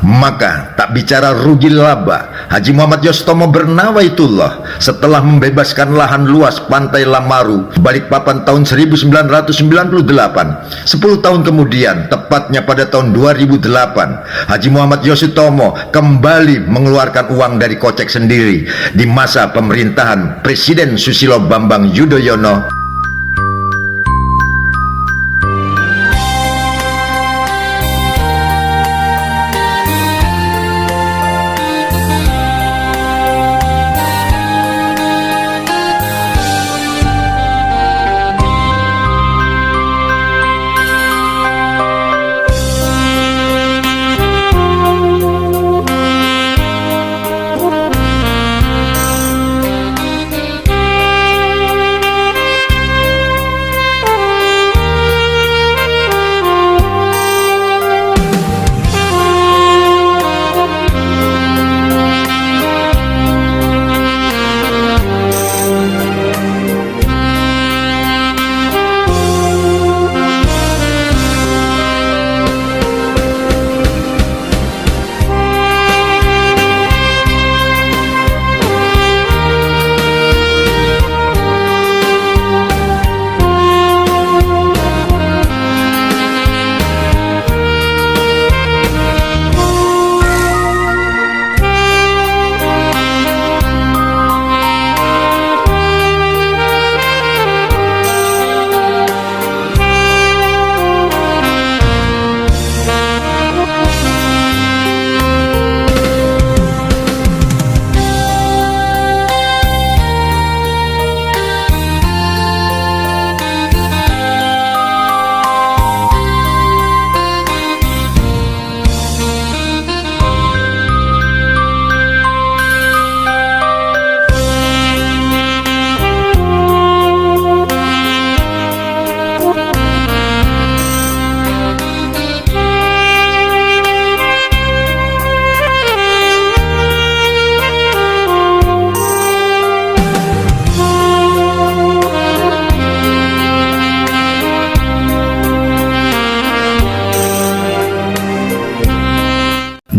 Maka tak bicara rugi laba, Haji Muhammad Yostomo Bernawaitullah setelah membebaskan lahan luas Pantai Lamaru, Balikpapan tahun 1998, 10 tahun kemudian, tepatnya pada tahun 2008, Haji Muhammad Yostomo kembali mengeluarkan uang dari kocek sendiri di masa pemerintahan Presiden Susilo Bambang Yudhoyono.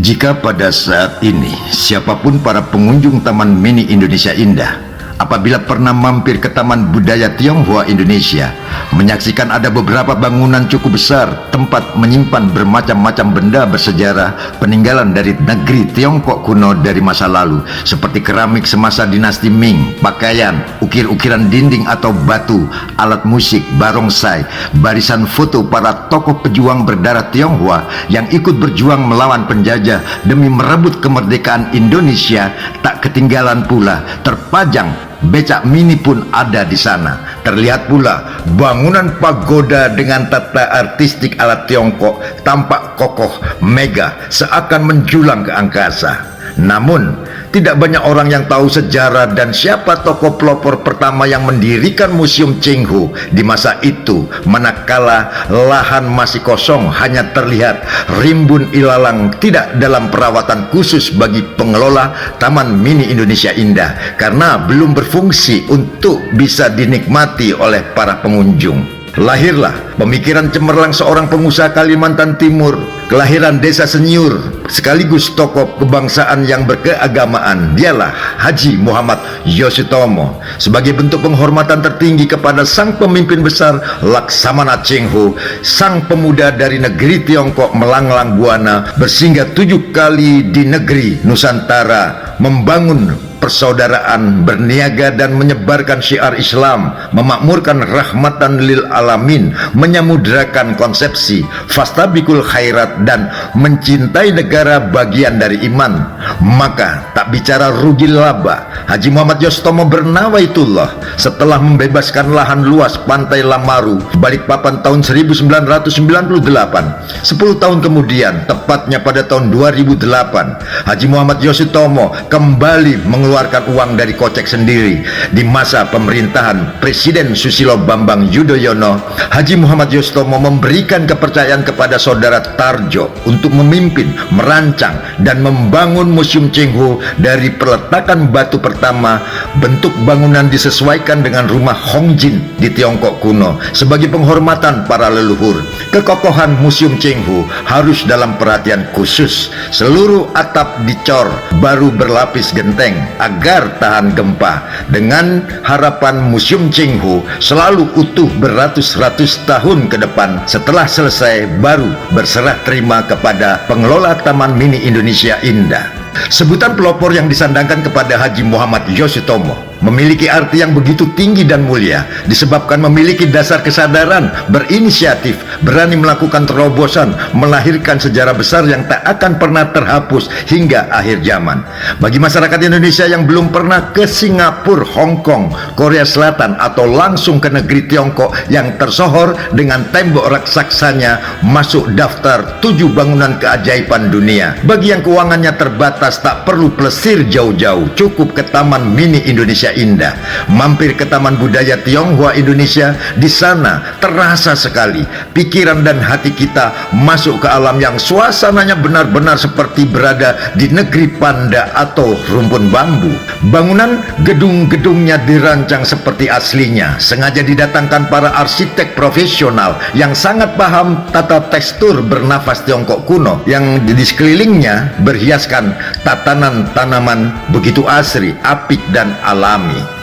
Jika pada saat ini siapapun para pengunjung Taman Mini Indonesia Indah apabila pernah mampir ke Taman Budaya Tionghoa Indonesia, menyaksikan ada beberapa bangunan cukup besar tempat menyimpan bermacam-macam benda bersejarah peninggalan dari negeri Tiongkok kuno dari masa lalu, seperti keramik semasa dinasti Ming, pakaian, ukir-ukiran dinding atau batu, alat musik, barongsai, barisan foto para tokoh pejuang berdarah Tionghoa yang ikut berjuang melawan penjajah demi merebut kemerdekaan Indonesia. Tak ketinggalan pula terpajang becak mini pun ada di sana. Terlihat pula bangunan pagoda dengan tata artistik ala Tiongkok tampak kokoh, megah, seakan menjulang ke angkasa. Namun, tidak banyak orang yang tahu sejarah dan siapa tokoh pelopor pertama yang mendirikan Museum Cheng-Ho di masa itu, manakala lahan masih kosong, hanya terlihat rimbun ilalang tidak dalam perawatan khusus bagi pengelola Taman Mini Indonesia Indah karena belum berfungsi untuk bisa dinikmati oleh para pengunjung. Lahirlah pemikiran cemerlang seorang pengusaha Kalimantan Timur, kelahiran desa Senyur, sekaligus tokoh kebangsaan yang berkeagamaan. Dialah Haji Muhammad Yostomo. Sebagai bentuk penghormatan tertinggi kepada sang pemimpin besar Laksamana Cheng-Ho, sang pemuda dari negeri Tiongkok melanglang buana, bersinggah 7 kali di negeri Nusantara, membangun persaudaraan, berniaga dan menyebarkan syiar Islam, memakmurkan rahmatan lil alamin, menyamudrakan konsepsi fastabikul khairat dan mencintai negara bagian dari iman. Maka tak bicara rugi laba, Haji Muhammad Yostomo Bernawaitullah setelah membebaskan lahan luas Pantai Lamaru, Balikpapan tahun 1998, 10 tahun kemudian, tepatnya pada tahun 2008, Haji Muhammad Yostomo kembali mengeluarkan uang dari kocek sendiri di masa pemerintahan Presiden Susilo Bambang Yudhoyono. Haji Muhammad Yostomo memberikan kepercayaan kepada saudara Tarjo untuk memimpin, merancang dan membangun Museum Cheng-Ho dari peletakan batu pertama, bentuk bangunan disesuaikan dengan rumah Hongjin di Tiongkok kuno sebagai penghormatan para leluhur. Kekokohan Museum Chenghu harus dalam perhatian khusus. Seluruh atap dicor baru berlapis genteng agar tahan gempa, dengan harapan Museum Chenghu selalu utuh beratus-ratus tahun ke depan. Setelah selesai baru berserah terima kepada pengelola Taman Mini Indonesia Indah. Sebutan pelopor yang disandangkan kepada Haji Muhammad Yoshitomo memiliki arti yang begitu tinggi dan mulia, disebabkan memiliki dasar kesadaran, berinisiatif, berani melakukan terobosan, melahirkan sejarah besar yang tak akan pernah terhapus hingga akhir zaman. Bagi masyarakat Indonesia yang belum pernah ke Singapura, Hong Kong, Korea Selatan, atau langsung ke negeri Tiongkok yang tersohor dengan tembok raksaksanya masuk daftar 7 bangunan keajaiban dunia. Bagi yang keuangannya terbatas, tak perlu plesir jauh-jauh, cukup ke Taman Mini Indonesia Indah. Mampir ke Taman Budaya Tionghoa Indonesia, di sana terasa sekali pikiran dan hati kita masuk ke alam yang suasananya benar-benar seperti berada di negeri panda atau rumpun bambu. Bangunan gedung-gedungnya dirancang seperti aslinya, sengaja didatangkan para arsitek profesional yang sangat paham tata tekstur bernafas Tiongkok kuno, yang di sekelilingnya berhiaskan tatanan tanaman begitu asri, apik dan alami.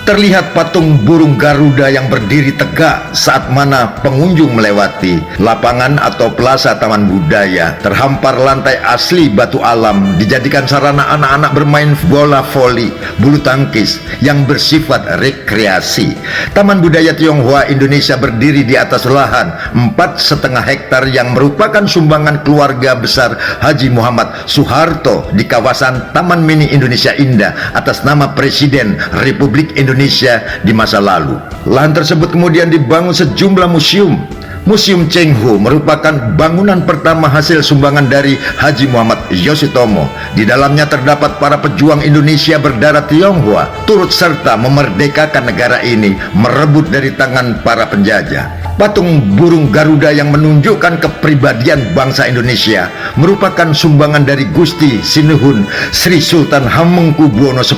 Terlihat patung burung Garuda yang berdiri tegak saat mana pengunjung melewati. Lapangan atau plaza Taman Budaya terhampar lantai asli batu alam, dijadikan sarana anak-anak bermain bola voli, bulu tangkis yang bersifat rekreasi. Taman Budaya Tionghoa Indonesia berdiri di atas lahan 4,5 hektar yang merupakan sumbangan keluarga besar Haji Muhammad Soeharto di kawasan Taman Mini Indonesia Indah atas nama Presiden Republik Indonesia di masa lalu. Lahan tersebut kemudian dibangun sejumlah museum. Museum Chenghu merupakan bangunan pertama hasil sumbangan dari Haji Muhammad Yoshitomo. Di dalamnya terdapat para pejuang Indonesia berdarah Tionghoa turut serta memerdekakan negara ini merebut dari tangan para penjajah. Patung burung Garuda yang menunjukkan kepribadian bangsa Indonesia merupakan sumbangan dari Gusti Sinuhun Sri Sultan Hamengkubuwono X.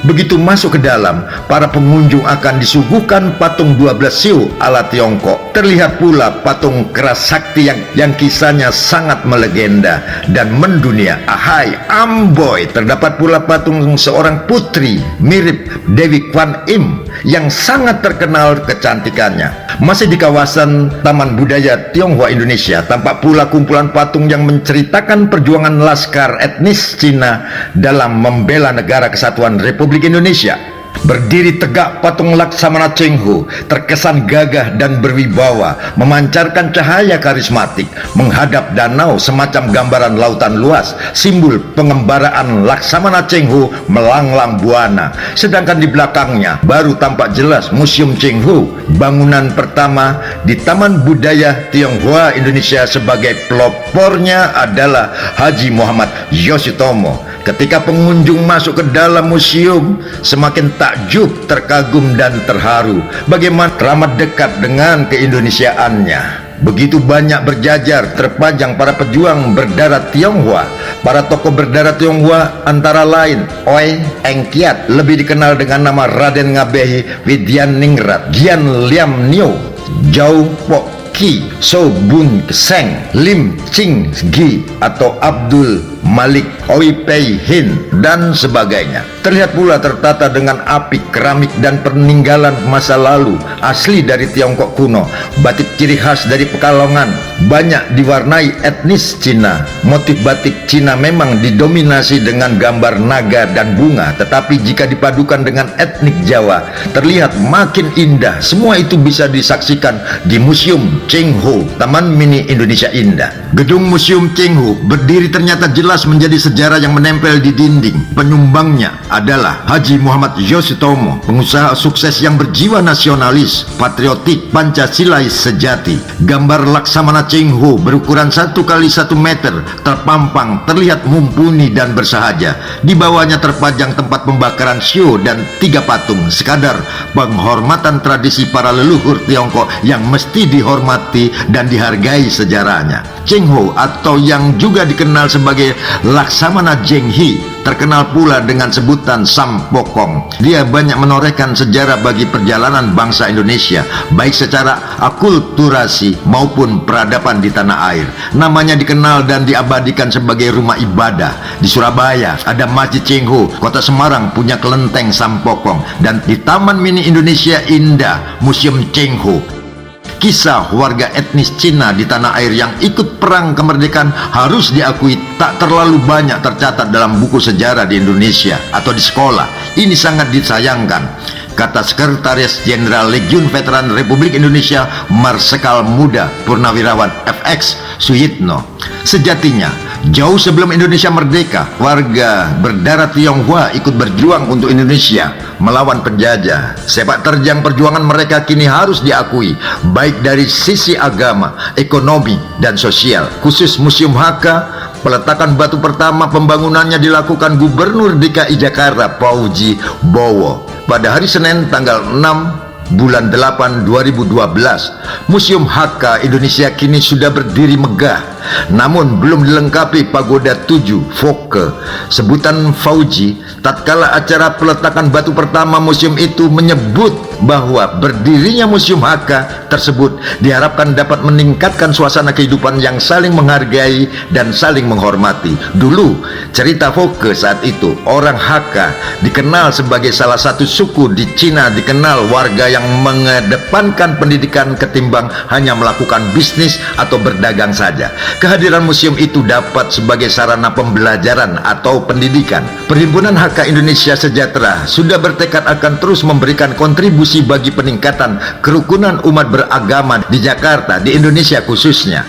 Begitu masuk ke dalam, para pengunjung akan disuguhkan patung 12 siu ala Tiongkok. Terlihat pula patung keras sakti yang kisahnya sangat melegenda dan mendunia. Ahai Amboy. Terdapat pula patung seorang putri mirip Dewi Kwan Im yang sangat terkenal kecantikannya. Masih di kawasan Taman Budaya Tionghoa Indonesia tampak pula kumpulan patung yang menceritakan perjuangan laskar etnis Cina dalam membela negara kesatuan Republik Indonesia. Berdiri tegak patung Laksamana Chenghu terkesan gagah dan berwibawa, memancarkan cahaya karismatik menghadap danau semacam gambaran lautan luas, simbol pengembaraan Laksamana Chenghu melanglang buana. Sedangkan di belakangnya baru tampak jelas Museum Chenghu, bangunan pertama di Taman Budaya Tionghoa Indonesia. Sebagai pelopornya adalah Haji Muhammad Yoshitomo. Ketika pengunjung masuk ke dalam museum, semakin takjub, terkagum dan terharu bagaimana teramat dekat dengan keindonesiaannya. Begitu banyak berjajar terpajang para pejuang berdarah Tionghoa. Para tokoh berdarah Tionghoa antara lain Oi Engkiat, lebih dikenal dengan nama Raden Ngabehi Widyaningrat, Gian Liam Nio, Jau Pok Ki, So Bun Seng, Lim Ching Gi atau Abdul Malik Oi Pei Hin dan sebagainya. Terlihat pula tertata dengan apik keramik dan peninggalan masa lalu asli dari Tiongkok kuno. Batik ciri khas dari Pekalongan banyak diwarnai etnis Cina. Motif batik Cina memang didominasi dengan gambar naga dan bunga, tetapi jika dipadukan dengan etnik Jawa terlihat makin indah. Semua itu bisa disaksikan di Museum Chenghu, Taman Mini Indonesia Indah. Gedung Museum Chenghu berdiri ternyata jelas menjadi sejarah yang menempel di dinding. Penyumbangnya adalah Haji Muhammad Yoshitomo, pengusaha sukses yang berjiwa nasionalis, patriotik, Pancasilais sejati. Gambar Laksamana Chenghu berukuran 1 kali 1 meter terpampang terlihat mumpuni dan bersahaja. Di bawahnya terpajang tempat pembakaran shio dan 3 patung, sekadar penghormatan tradisi para leluhur Tiongkok yang mesti dihormati dan dihargai sejarahnya. Chenghu atau yang juga dikenal sebagai Laksamana Zhenghe terkenal pula dengan sebutan Sampokong. Dia banyak menorehkan sejarah bagi perjalanan bangsa Indonesia, baik secara akulturasi maupun peradaban di tanah air. Namanya dikenal dan diabadikan sebagai rumah ibadah. Di Surabaya ada Masjid Cengho, Kota Semarang punya kelenteng Sampokong, dan di Taman Mini Indonesia Indah Museum Cengho. Kisah warga etnis Cina di tanah air yang ikut perang kemerdekaan harus diakui tak terlalu banyak tercatat dalam buku sejarah di Indonesia atau di sekolah. Ini sangat disayangkan, kata Sekretaris Jenderal Legiun Veteran Republik Indonesia Marsikal Muda Purnawirawan FX Suyitno. Sejatinya, jauh sebelum Indonesia merdeka, warga berdarah Tionghoa ikut berjuang untuk Indonesia melawan penjajah. Sepak terjang perjuangan mereka kini harus diakui, baik dari sisi agama, ekonomi, dan sosial. Khusus Museum Hakka, peletakan batu pertama pembangunannya dilakukan Gubernur DKI Jakarta Fauzi Bowo pada hari Senin tanggal 6 bulan 8 2012. Museum Hakka Indonesia kini sudah berdiri megah, namun belum dilengkapi pagoda 7 Fokke. Sebutan Fauzi tatkala acara peletakan batu pertama museum itu menyebut bahwa berdirinya Museum Hakka tersebut diharapkan dapat meningkatkan suasana kehidupan yang saling menghargai dan saling menghormati. Dulu, cerita Fokke saat itu, orang Hakka dikenal sebagai salah satu suku di Cina dikenal warga yang mengedepankan pendidikan ketimbang hanya melakukan bisnis atau berdagang saja. Kehadiran museum itu dapat sebagai sarana pembelajaran atau pendidikan. Perhimpunan Hakka Indonesia Sejahtera sudah bertekad akan terus memberikan kontribusi bagi peningkatan kerukunan umat beragama di Jakarta, di Indonesia khususnya.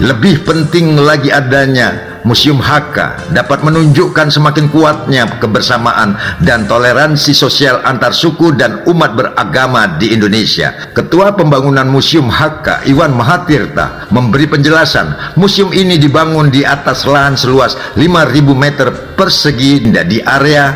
Lebih penting lagi, adanya Museum Hakka dapat menunjukkan semakin kuatnya kebersamaan dan toleransi sosial antar suku dan umat beragama di Indonesia. Ketua Pembangunan Museum Hakka, Iwan Mahatirta, memberi penjelasan, museum ini dibangun di atas lahan seluas 5.000 meter persegi di area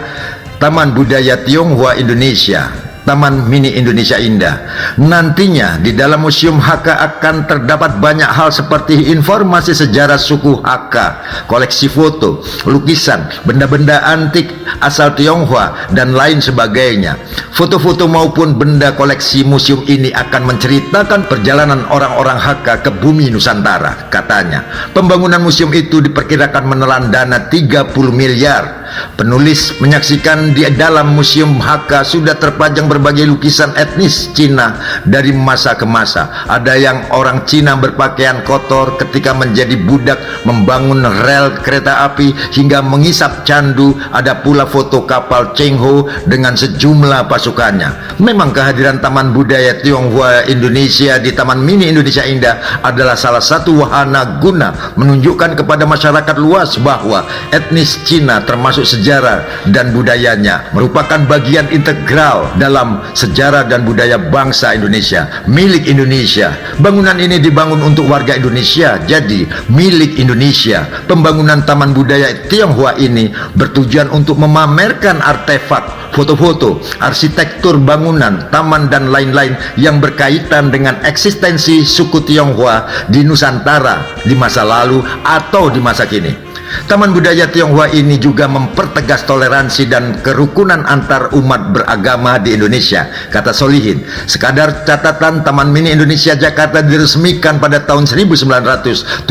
Taman Budaya Tionghoa Indonesia, Taman Mini Indonesia Indah. Nantinya di dalam Museum Hakka akan terdapat banyak hal seperti informasi sejarah suku Hakka, koleksi foto, lukisan, benda-benda antik asal Tionghoa, dan lain sebagainya. Foto-foto maupun benda koleksi museum ini akan menceritakan perjalanan orang-orang Hakka ke bumi Nusantara, katanya. Pembangunan museum itu diperkirakan menelan dana 30 miliar. Penulis menyaksikan di dalam Museum Hakka sudah terpajang berbagai lukisan etnis Cina dari masa ke masa. Ada yang orang Cina berpakaian kotor ketika menjadi budak membangun rel kereta api hingga mengisap candu. Ada pula foto kapal Cengho dengan sejumlah pasukannya. Memang kehadiran Taman Budaya Tionghoa Indonesia di Taman Mini Indonesia Indah adalah salah satu wahana guna menunjukkan kepada masyarakat luas bahwa etnis Cina termasuk sejarah dan budayanya merupakan bagian integral dalam sejarah dan budaya bangsa Indonesia, milik Indonesia. Bangunan ini dibangun untuk warga Indonesia, jadi milik Indonesia. Pembangunan Taman Budaya Tionghoa ini bertujuan untuk memamerkan artefak, foto-foto, arsitektur bangunan, taman, dan lain-lain yang berkaitan dengan eksistensi suku Tionghoa di Nusantara di masa lalu atau di masa kini. Taman Budaya Tionghoa ini juga mempertegas toleransi dan kerukunan antar umat beragama di Indonesia, kata Solihin. Sekadar catatan, Taman Mini Indonesia Jakarta diresmikan pada tahun 1975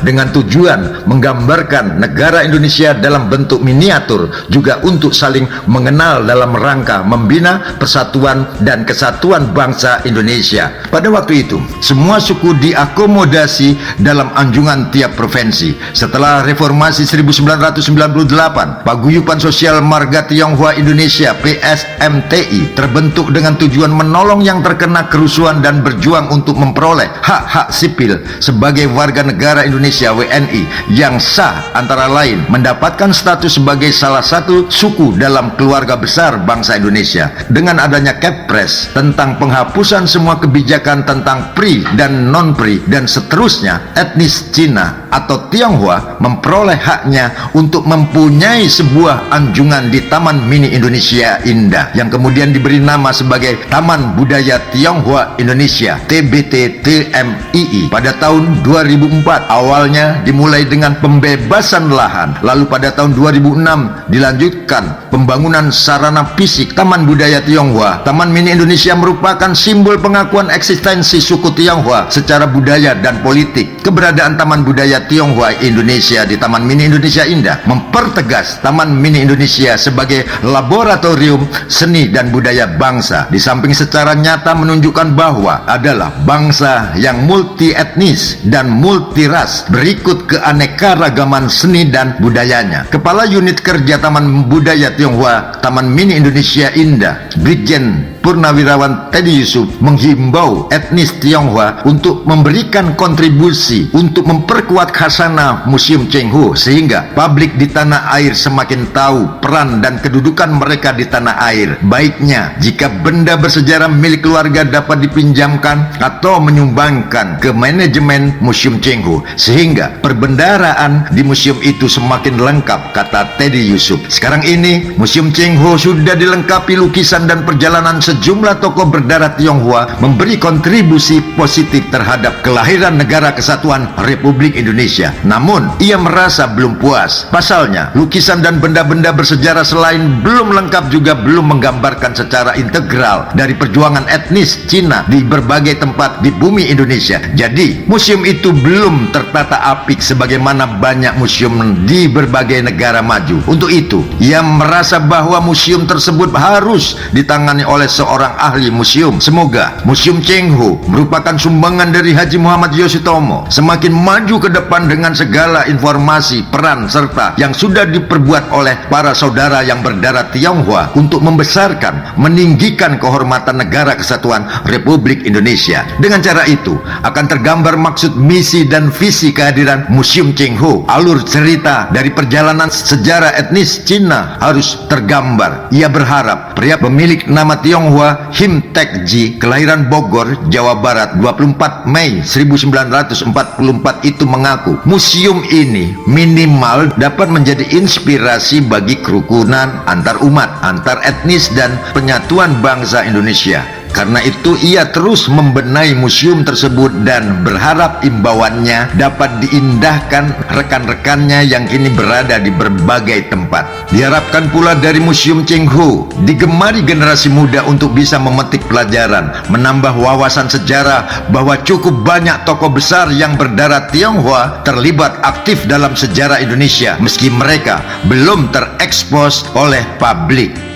dengan tujuan menggambarkan negara Indonesia dalam bentuk miniatur, juga untuk saling mengenal dalam rangka membina persatuan dan kesatuan bangsa Indonesia. Pada waktu itu, semua suku diakomodasi dalam anjungan tiap provinsi. Setelah reformasi 1998, Paguyuban Sosial Marga Tionghoa Indonesia PSMTI terbentuk dengan tujuan menolong yang terkena kerusuhan dan berjuang untuk memperoleh hak-hak sipil sebagai warga negara Indonesia WNI yang sah, antara lain mendapatkan status sebagai salah satu suku dalam keluarga besar bangsa Indonesia. Dengan adanya Kepres tentang penghapusan semua kebijakan tentang PRI dan non-PRI dan seterusnya, etnis Cina atau Tionghoa memperoleh haknya untuk mempunyai sebuah anjungan di Taman Mini Indonesia Indah yang kemudian diberi nama sebagai Taman Budaya Tionghoa Indonesia TBT TMII pada tahun 2004. Awalnya dimulai dengan pembebasan lahan, lalu pada tahun 2006 dilanjutkan pembangunan sarana fisik Taman Budaya Tionghoa. Taman Mini Indonesia merupakan simbol pengakuan eksistensi suku Tionghoa secara budaya dan politik. Keberadaan Taman Budaya Tionghoa Indonesia di Taman Mini Indonesia Indah mempertegas Taman Mini Indonesia sebagai laboratorium seni dan budaya bangsa, di samping secara nyata menunjukkan bahwa adalah bangsa yang multi etnis dan multi ras berikut keanekaragaman seni dan budayanya. Kepala Unit Kerja Taman Budaya Tionghoa Taman Mini Indonesia Indah, Brigjen Purnawirawan Teddy Yusuf, menghimbau etnis Tionghoa untuk memberikan kontribusi untuk memperkuat khasanah Museum Cheng-Ho sehingga publik di tanah air semakin tahu peran dan kedudukan mereka di tanah air. Baiknya jika benda bersejarah milik keluarga dapat dipinjamkan atau menyumbangkan ke manajemen Museum Cheng-Ho sehingga perbendaharaan di museum itu semakin lengkap, kata Teddy Yusuf. Sekarang ini Museum Cheng-Ho sudah dilengkapi lukisan dan perjalanan sejumlah tokoh berdarah Tionghoa memberi kontribusi positif terhadap kelahiran Negara Kesatuan Republik Indonesia. Namun, ia merasa belum puas. Pasalnya, lukisan dan benda-benda bersejarah selain belum lengkap juga belum menggambarkan secara integral dari perjuangan etnis Cina di berbagai tempat di bumi Indonesia. Jadi, museum itu belum tertata apik sebagaimana banyak museum di berbagai negara maju. Untuk itu, ia merasa bahwa museum tersebut harus ditangani oleh seorang ahli museum. Semoga Museum Cheng-Ho merupakan sumbangan dari Haji Muhammad Yoshitomo semakin maju ke depan dengan segala informasi, peran, serta yang sudah diperbuat oleh para saudara yang berdarah Tionghoa untuk membesarkan, meninggikan kehormatan Negara Kesatuan Republik Indonesia. Dengan cara itu akan tergambar maksud, misi, dan visi kehadiran Museum Cheng-Ho. Alur cerita dari perjalanan sejarah etnis Cina harus tergambar. Ia berharap pria pemilik nama Tionghoa Him Tek-ji, kelahiran Bogor, Jawa Barat 24 Mei 1944 itu mengaku museum ini minimal dapat menjadi inspirasi bagi kerukunan antar umat, antar etnis, dan penyatuan bangsa Indonesia. Karena itu ia terus membenahi museum tersebut dan berharap imbauannya dapat diindahkan rekan-rekannya yang kini berada di berbagai tempat. Diharapkan pula dari Museum Cheng-Ho digemari generasi muda untuk bisa memetik pelajaran, menambah wawasan sejarah bahwa cukup banyak tokoh besar yang berdarah Tionghoa terlibat aktif dalam sejarah Indonesia meski mereka belum terekspos oleh publik.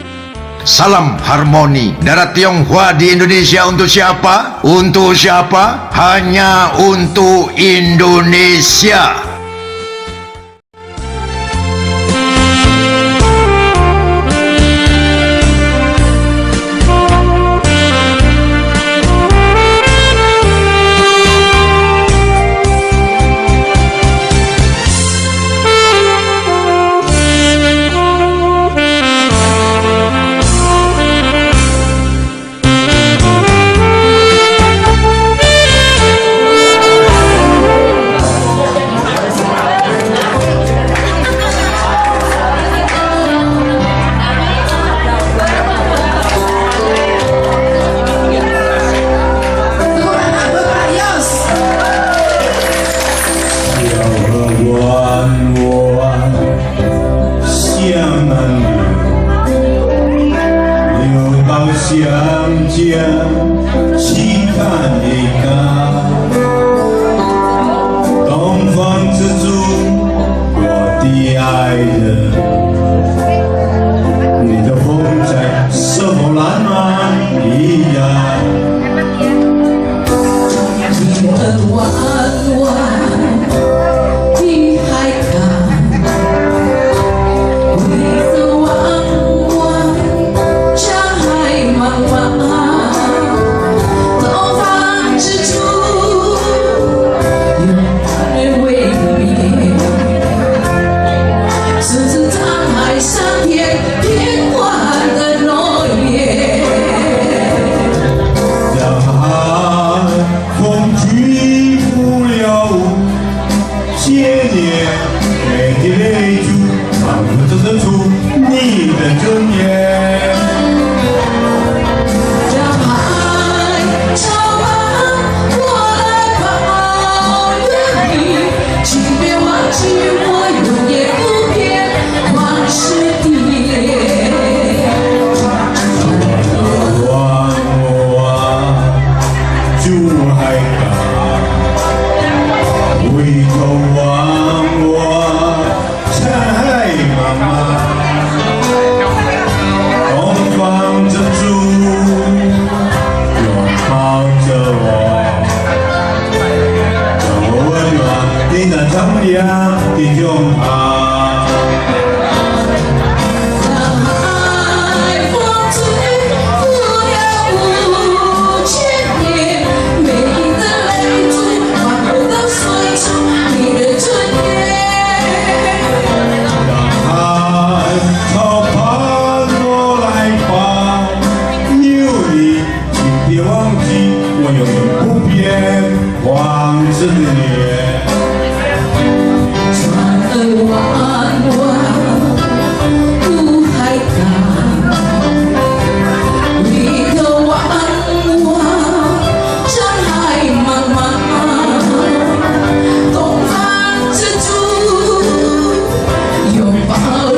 Salam harmoni. Darah Tionghoa di Indonesia untuk siapa? Untuk siapa? Hanya untuk Indonesia. Since the time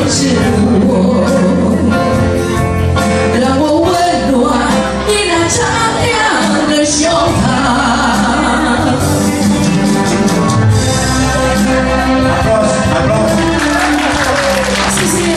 是我，让我温暖你那敞亮的胸膛。谢谢。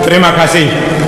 Terima kasih.